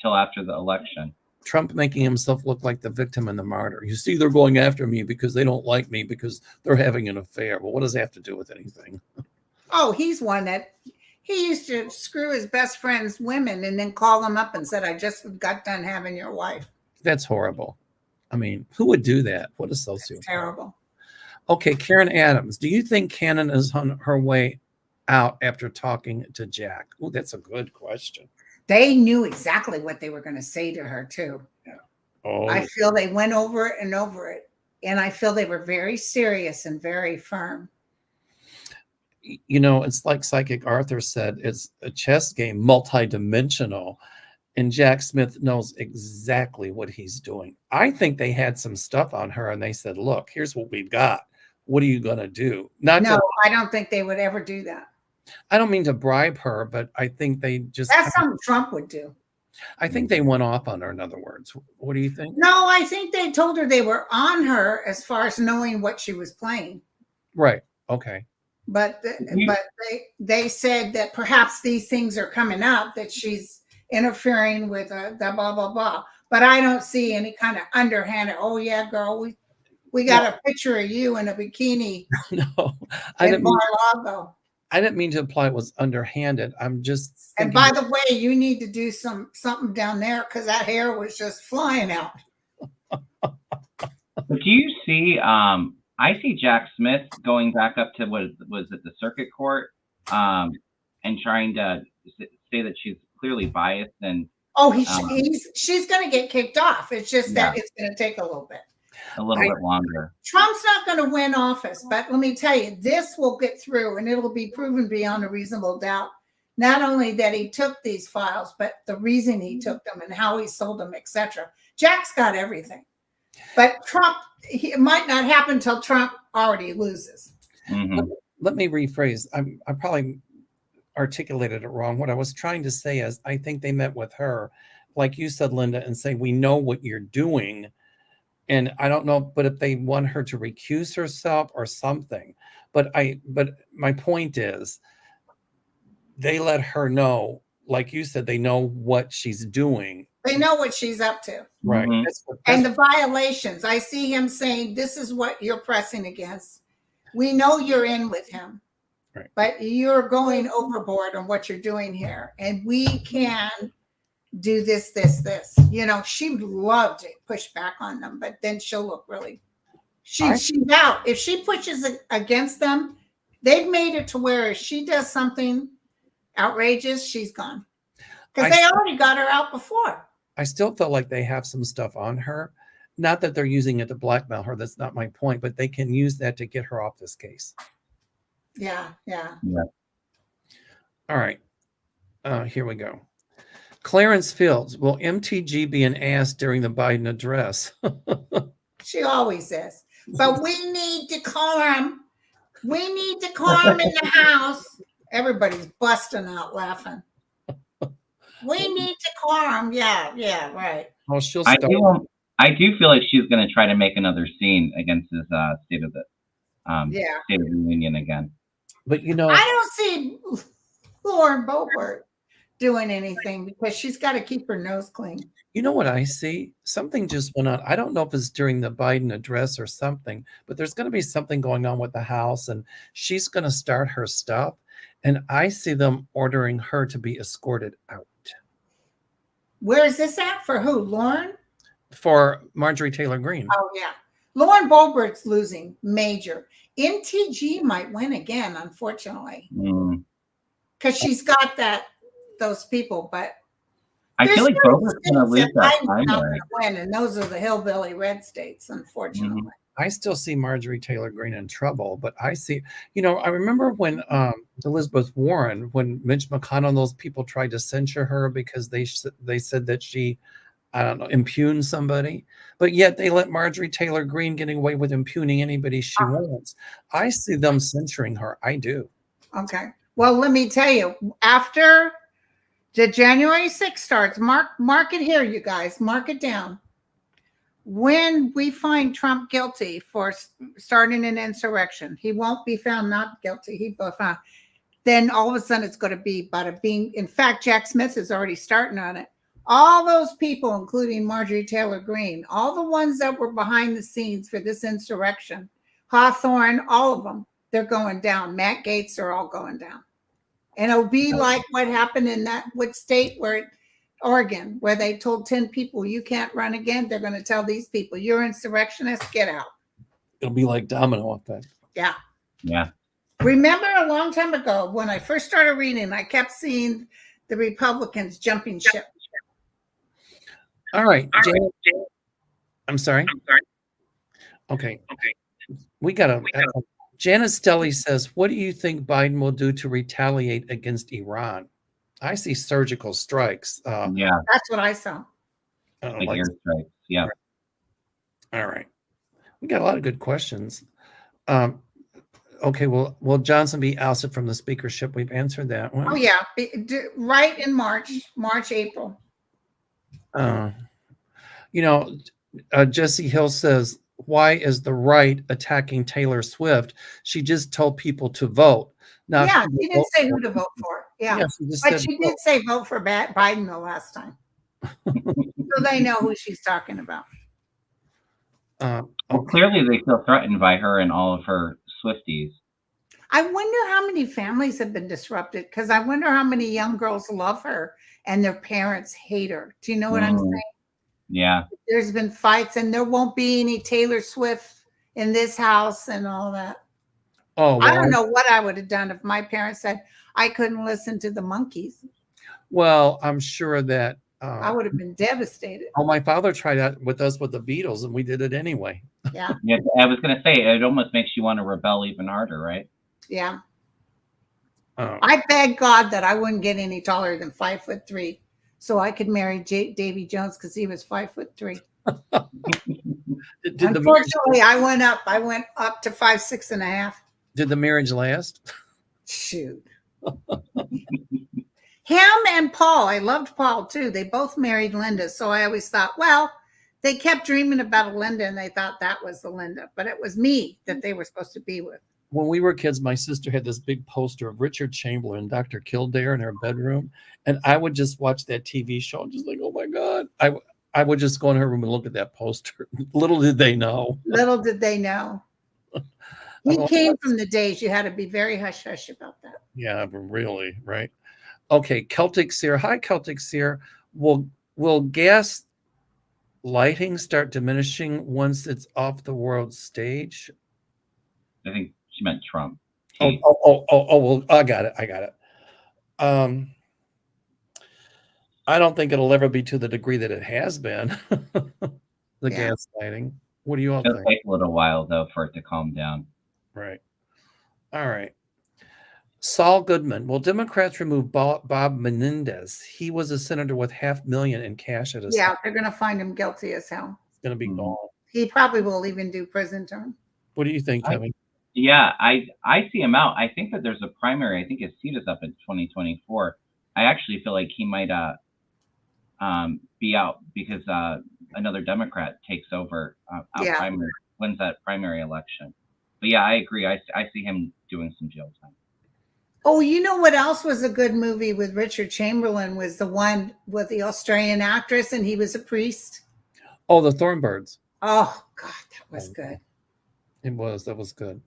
till after the election. Trump making himself look like the victim and the martyr. You see, they're going after me because they don't like me because they're having an affair. Well, what does that have to do with anything? Oh, he's one that he used to screw his best friend's women and then call them up and said, I just got done having your wife. That's horrible. I mean, who would do that? What a sociopath. That's terrible. Okay, Karen Adams, do you think Cannon is on her way out after talking to Jack? Oh, that's a good question. They knew exactly what they were going to say to her, too. Yeah. Oh. I feel they went over it and over it. And I feel they were very serious and very firm. It's like Psychic Arthur said, it's a chess game, multidimensional. And Jack Smith knows exactly what he's doing. I think they had some stuff on her and they said, look, here's what we've got. What are you going to do? I don't think they would ever do that. I don't mean to bribe her, but I think they just... That's something Trump would do. I think they went off on her, in other words. What do you think? No, I think they told her they were on her as far as knowing what she was playing. Right. Okay. But they said that perhaps these things are coming up, that she's interfering with the blah, blah, blah. But I don't see any kind of underhanded, oh, yeah, girl, we got a picture of you in a bikini. No, I didn't mean to imply it was underhanded. I'm just thinking, and by the way, you need to do something down there because that hair was just flying out. But do you see, I see Jack Smith going back up to was it the circuit court and trying to say that she's clearly biased and she's going to get kicked off. It's just that it's going to take a little bit. A little bit longer. Trump's not going to win office, but let me tell you, this will get through and it'll be proven beyond a reasonable doubt. Not only that he took these files, but the reason he took them and how he sold them, etc. Jack's got everything. But Trump, it might not happen until Trump already loses. Mm-hmm. Let me rephrase. I probably articulated it wrong. What I was trying to say is I think they met with her, like you said, Linda, and say, we know what you're doing. And I don't know, but if they want her to recuse herself or something, but my point is they let her know, like you said, they know what she's doing. They know what she's up to. Right. Mm-hmm. And the violations, I see him saying, this is what you're pressing against. We know you're in with him, right, but you're going overboard on what you're doing here. And we can do this. She would love to push back on them, but then she'll look really, she's out. If she pushes against them, they've made it to where if she does something outrageous, she's gone. Because they already got her out before. I still feel like they have some stuff on her. Not that they're using it to blackmail her. That's not my point, but they can use that to get her off this case. Yeah. All right. Here we go. Clarence Fields, will MTG be an ass during the Biden address? She always is. But we need decorum. We need decorum in the house. Everybody's busting out laughing. We need decorum. Yeah, right. Well, she'll start. I do feel like she's going to try to make another scene against this State of the Union again. But I don't see Lauren Boebert doing anything because she's got to keep her nose clean. You know what I see? Something just went on. I don't know if it's during the Biden address or something, but there's going to be something going on with the House, and she's going to start her stuff. And I see them ordering her to be escorted out. Where is this at? For who? Lauren? For Marjorie Taylor Greene. Oh, yeah. Lauren Boebert's losing major. MTG might win again, unfortunately. Because she's got those people, but I There's feel like certain Boba's going to states lose that that Biden's not primary. going to win, and those are the hillbilly red states, unfortunately. Mhm. I still see Marjorie Taylor Greene in trouble, but I see, I remember when Elizabeth Warren, when Mitch McConnell and those people tried to censure her because they said that she, I don't know, impugned somebody, but yet they let Marjorie Taylor Greene getting away with impugning anybody she wants. I see them censoring her. I do. Okay. Well, let me tell you, after the January 6th starts, mark it here, you guys, mark it down. When we find Trump guilty for starting an insurrection, he won't be found not guilty. He will found. Then all of a sudden it's going to be about it being. In fact, Jack Smith is already starting on it. All those people, including Marjorie Taylor Greene, all the ones that were behind the scenes for this insurrection, Hawthorne, all of them, they're going down. Matt Gaetz are all going down. And it'll be like what happened in that what state where Oregon, where they told 10 people you can't run again. They're going to tell these people you're insurrectionists, get out. It'll be like domino effect. Yeah. Yeah. Remember a long time ago when I first started reading, I kept seeing the Republicans jumping ship. All right. I'm sorry. Okay. We got to. Janice Stelly says, what do you think Biden will do to retaliate against Iran? I see surgical strikes. Yeah. That's what I saw. Like airstrikes. Yeah. All right. We got a lot of good questions. Okay, well, will Johnson be ousted from the speakership? We've answered that one. Oh, yeah. Right in March, April. Jesse Hill says, why is the right attacking Taylor Swift? She just told people to vote. Now, yeah, she didn't say who to vote for. Yeah, but she did say vote for Biden the last time. So they know who she's talking about. Well, clearly they feel threatened by her and all of her Swifties. I wonder how many families have been disrupted, because I wonder how many young girls love her and their parents hate her. Do you know what I'm saying? Yeah. There's been fights, and there won't be any Taylor Swift in this house and all that. Oh, well, I don't know what I would have done if my parents said I couldn't listen to the Monkees. Well, I'm sure that I would have been devastated. Oh, my father tried that with us with the Beatles, and we did it anyway. Yeah. Yeah, I was going to say, it almost makes you want to rebel even harder, right? Yeah. I begged God that I wouldn't get any taller than 5'3", so I could marry Davy Jones because he was 5'3". Unfortunately, I went up. I went up to 5'6.5". Did the marriage last? Shoot. Him and Paul. I loved Paul too. They both married Linda, so I always thought, well, they kept dreaming about a Linda, and they thought that was the Linda, but it was me that they were supposed to be with. When we were kids, my sister had this big poster of Richard Chamberlain and Dr. Kildare in her bedroom, and I would just watch that TV show and just like, oh my God. I would just go in her room and look at that poster. Little did they know. Little did they know. He came from the days you had to be very hush-hush about that. Yeah, really, right? Okay, Celtic Seer. Hi, Celtic Seer. Will gas lighting start diminishing once it's off the world stage? I think she meant Trump. Well, I got it. I don't think it'll ever be to the degree that it has been. Gas lighting. What do you all think? It'll take a little while though for it to calm down. Right. All right. Saul Goodman. Will Democrats remove Bob Menendez? He was a senator with $500,000 in cash at his house. They're going to find him guilty as hell. It's going to be gone. He probably will even do prison term. What do you think, Kevin? I see him out. I think that there's a primary. I think his seat is up in 2024. I actually feel like he might be out because another Democrat takes over primary, wins that primary election. But yeah, I agree. I see him doing some jail time. Oh, you know what else was a good movie with Richard Chamberlain was the one with the Australian actress, and he was a priest. Oh, The Thornbirds. Oh God, that was good. It was. That was good.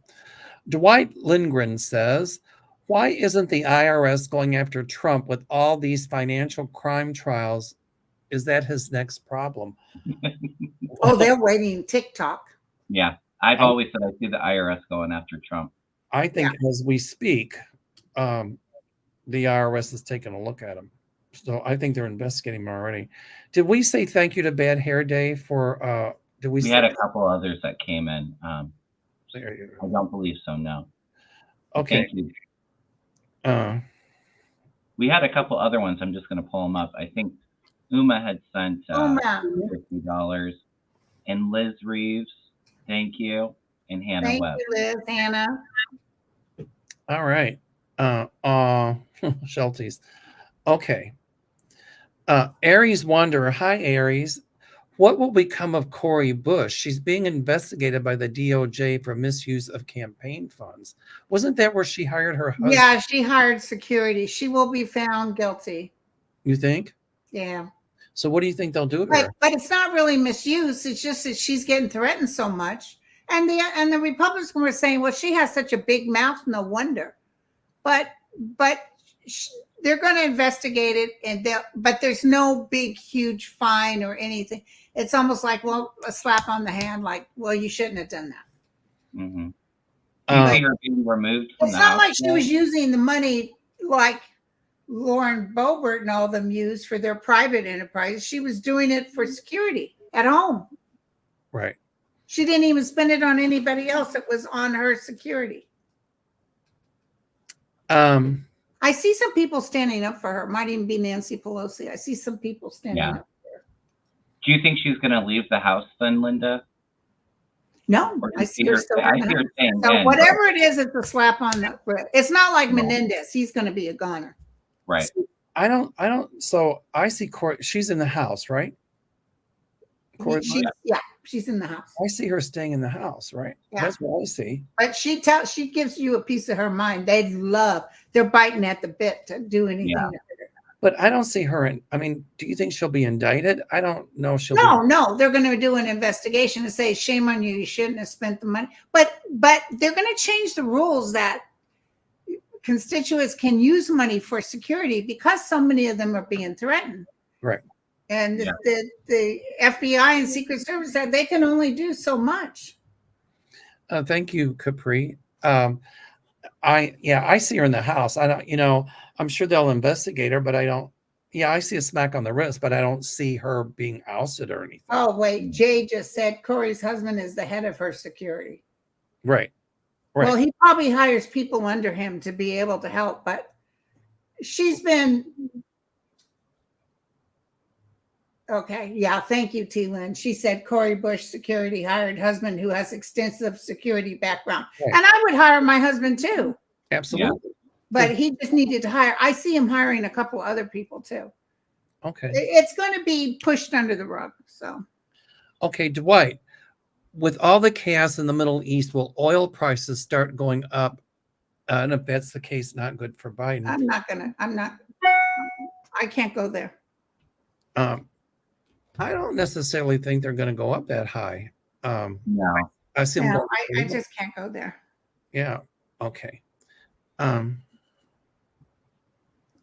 Dwight Lindgren says, why isn't the IRS going after Trump with all these financial crime trials? Is that his next problem? Oh, they're waiting TikTok. Yeah. I've always said I see the IRS going after Trump. I think as we speak, the IRS is taking a look at him. So I think they're investigating him already. Did we say thank you to Bad Hair Day for? Did we We say? had a couple others that came in. There you I go. don't believe so. No. But Okay. thank you. Uh, We had a couple other ones. I'm just going to pull them up. I think Uma had sent Uma, $50, and Liz Reeves, thank you, and Hannah thank Webb. you, Liz, Hannah. all right. Shelties. Okay. Aries Wanderer. Hi, Aries. What will become of Cori Bush? She's being investigated by the DOJ for misuse of campaign funds. Wasn't that where she hired her husband? Yeah, she hired security. She will be found guilty. You think? Yeah. So what do you think they'll do to her? But it's not really misuse. It's just that she's getting threatened so much. And the Republicans were saying, well, she has such a big mouth, no wonder. But they're going to investigate it, but there's no big, huge fine or anything. It's almost like, well, a slap on the hand, like, well, you shouldn't have done that. Mm-hmm. Do you see her being removed from It's the not house? like she was using the money like Lauren Boebert and all them used for their private enterprise. She was doing it for security at home. Right. She didn't even spend it on anybody else. It was on her security. I see some people standing up for her. Might even be Nancy Pelosi. I see some people standing up for her. Do you think she's going to leave the house then, Linda? No, I see her still. I see her staying so in, whatever it is, it's a slap on the wrist. It's not like Menendez. He's going to be a goner. Right. I don't. So I see Cori. She's in the house, right? She's in the house. I see her staying in the house, right? Yeah. That's what I see. But she gives you a piece of her mind. They're biting at the bit to do anything. Yeah. But I don't see her in. I mean, do you think she'll be indicted? I don't know. No, they're going to do an investigation and say, shame on you. You shouldn't have spent the money. But they're going to change the rules that constituents can use money for security because so many of them are being threatened. Right. And the FBI and Secret Service said they can only do so much. Thank you, Capri. I see her in the house. I don't, I'm sure they'll investigate her, but I don't. Yeah, I see a smack on the wrist, but I don't see her being ousted or anything. Oh, wait. Jay just said Cori's husband is the head of her security. Right. Well, he probably hires people under him to be able to help, but she's been. Okay. Yeah. Thank you, T. Lynn. She said Cori Bush security hired husband who has extensive security background. Right. And I would hire my husband too. Absolutely. Yeah. But he just needed to hire. I see him hiring a couple other people too. Okay. It's going to be pushed under the rug. So. Okay, Dwight, with all the chaos in the Middle East, will oil prices start going up? And if that's the case, not good for Biden. I can't go there. I don't necessarily think they're going to go up that high. No. I just can't go there. Yeah. Okay.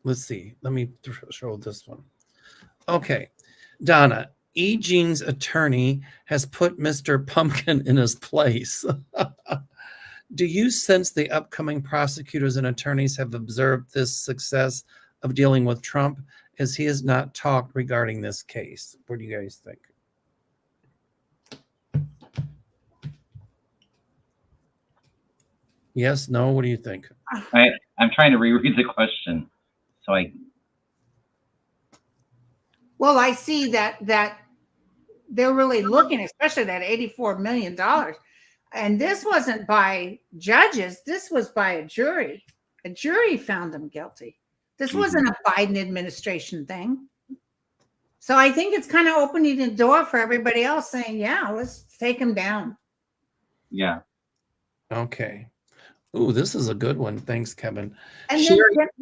Let's see. Let me show this one. Okay. Donna, E. Jean's attorney has put Mr. Pumpkin in his place. Do you sense the upcoming prosecutors and attorneys have observed this success of dealing with Trump, as he has not talked regarding this case? What do you guys think? Yes, no, what do you think? I'm trying to reread the question. Well, I see that they're really looking, especially that $84 million. And this wasn't by judges. This was by a jury. A jury found him guilty. This wasn't a Biden administration thing. So I think it's kind of opening the door for everybody else saying, yeah, let's take him down. Yeah. Okay. Ooh, this is a good one. Thanks, Kevin. And then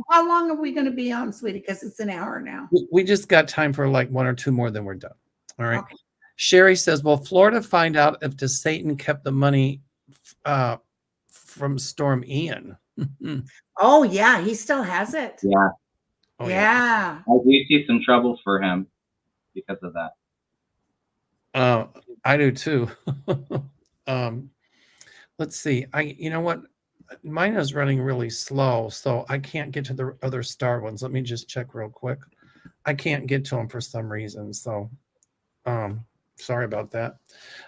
how long are we going to be on, sweetie? Because it's an hour now. We just got time for like one or two more, then we're done. All right. Okay. Sherry says, will Florida find out if DeSatan kept the money from Storm Ian? Oh, yeah. He still has it. Yeah. Oh, yeah. I do see some troubles for him because of that. I do too. Let's see. You know what? Mine is running really slow, so I can't get to the other star ones. Let me just check real quick. I can't get to them for some reason. So sorry about that.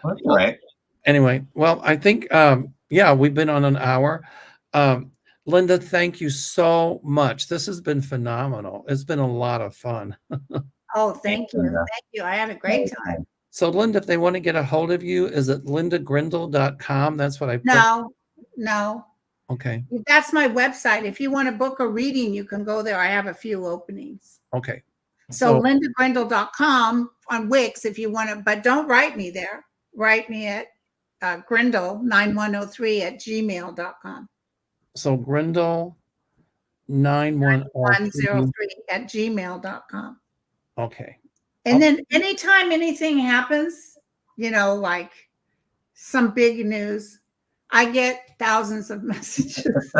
Well, that's all right. Anyway, well, I think yeah, we've been on an hour. Linda, thank you so much. This has been phenomenal. It's been a lot of fun. Oh, thank you. Linda. Thank you. I had a great time. So, Linda, if they want to get a hold of you, is it lindagrindle.com? That's what I put. No. Okay. That's my website. If you want to book a reading, you can go there. I have a few openings. Okay. So lindagrindle.com on Wix if you want to, but don't write me there. Write me at grindle9103@gmail.com. So Grindle 9103. 103@gmail.com. Okay. And then anytime anything happens, like some big news, I get thousands of messages.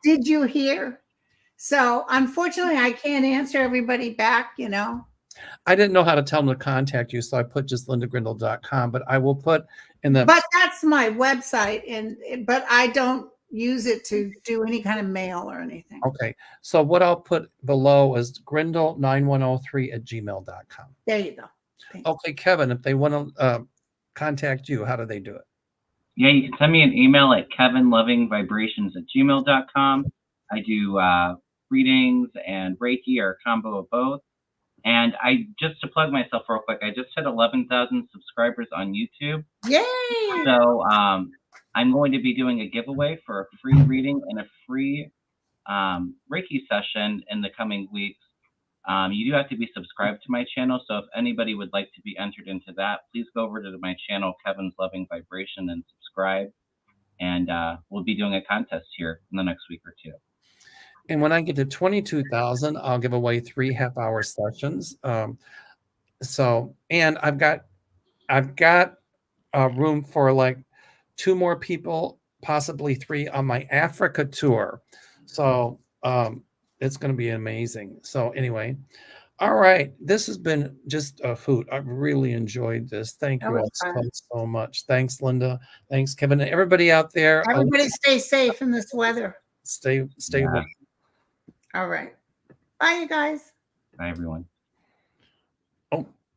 Did you hear? So unfortunately, I can't answer everybody back, I didn't know how to tell them to contact you, so I put just lindagrindle.com, but I will put in the. But that's my website, but I don't use it to do any kind of mail or anything. Okay. So what I'll put below is grindle9103@gmail.com. There you go. Thanks. Okay, Kevin, if they want to contact you, how do they do it? Yeah, you can send me an email at kevinlovingvibrations@gmail.com. I do readings and Reiki or a combo of both. And just to plug myself real quick, I just hit 11,000 subscribers on YouTube. Yay! So I'm going to be doing a giveaway for a free reading and a free Reiki session in the coming weeks. You do have to be subscribed to my channel. So if anybody would like to be entered into that, please go over to my channel, Kevin's Loving Vibration, and subscribe. And we'll be doing a contest here in the next week or two. And when I get to 22,000, I'll give away 3 half-hour sessions. And I've got room for like 2 more people, possibly 3 on my Africa tour. So it's going to be amazing. So anyway, all right. This has been just a hoot. I've really enjoyed this. Thank you all so much. Thanks, Linda. Thanks, Kevin. And everybody out there. Everybody stay safe in this weather. Stay warm. All right. Bye, you guys. Bye, everyone. Oh.